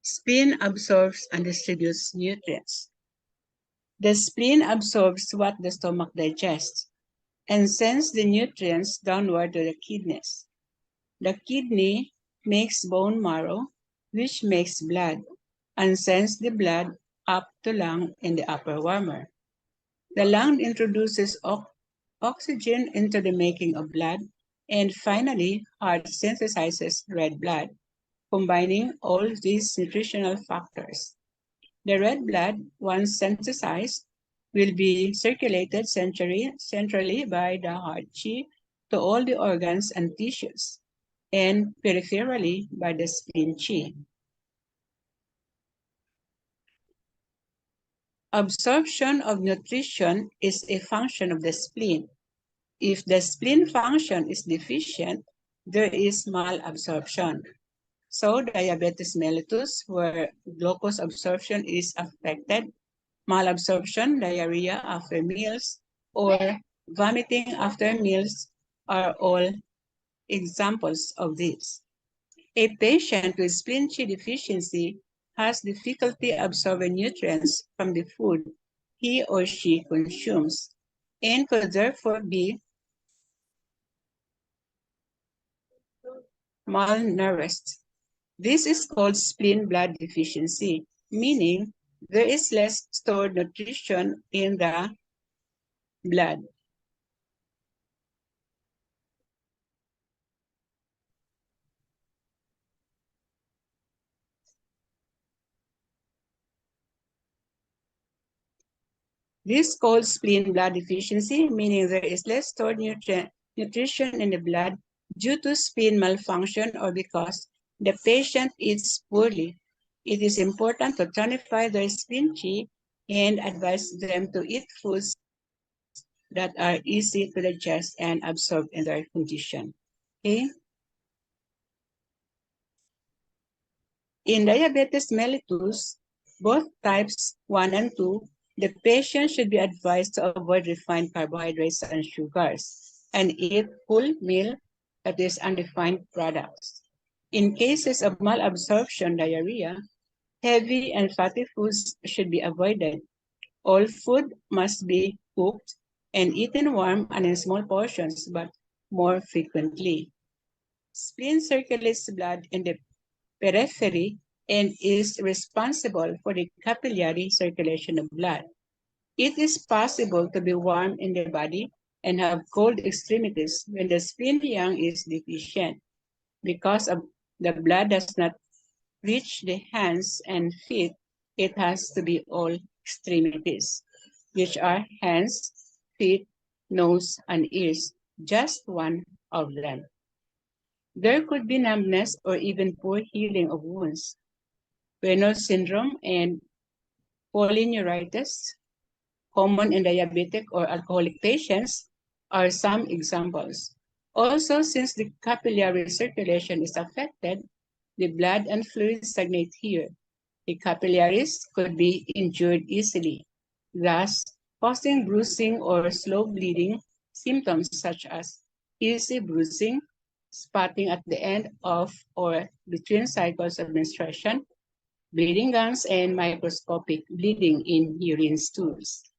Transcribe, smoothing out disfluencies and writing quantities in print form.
Spleen absorbs and distributes nutrients. The spleen absorbs what the stomach digests and sends the nutrients downward to the kidneys. The kidney makes bone marrow, which makes blood, and sends the blood up to lung in the upper warmer. The lung introduces oxygen into the making of blood, and finally, heart synthesizes red blood, combining all these nutritional factors. The red blood, once synthesized, will be circulated centrally by the heart chi to all the organs and tissues, and peripherally by the spleen chi. Absorption of nutrition is a function of the spleen. If the spleen function is deficient, there is malabsorption. So diabetes mellitus, where glucose absorption is affected, malabsorption, diarrhea after meals, or vomiting after meals are all examples of this. A patient with spleen chi deficiency has difficulty absorbing nutrients from the food he or she consumes and could therefore be malnourished. This is called spleen blood deficiency, meaning there is less stored nutrition in the blood. This is called spleen blood deficiency, meaning there is less stored nutrition in the blood due to spleen malfunction or because the patient eats poorly. It is important to tonify their spleen chi and advise them to eat foods that are easy to digest and absorb in their condition. Okay? In diabetes mellitus, both types 1 and 2, the patient should be advised to avoid refined carbohydrates and sugars and eat full meal, that is unrefined products. In cases of malabsorption diarrhea, heavy and fatty foods should be avoided. All food must be cooked and eaten warm and in small portions, but more frequently. Spleen circulates blood in the periphery and is responsible for the capillary circulation of blood. It is possible to be warm in the body and have cold extremities when the spleen yang is deficient. Because of the blood does not reach the hands and feet, it has to be all extremities, which are hands, feet, nose, and ears, just one of them. There could be numbness or even poor healing of wounds. Reynolds syndrome and polyneuritis, common in diabetic or alcoholic patients, are some examples. Also, since the capillary circulation is affected, the blood and fluids stagnate here. The capillaries could be injured easily, thus causing bruising or slow bleeding symptoms such as easy bruising, spotting at the end of or between cycles of menstruation, bleeding gums, and microscopic bleeding in urine stools.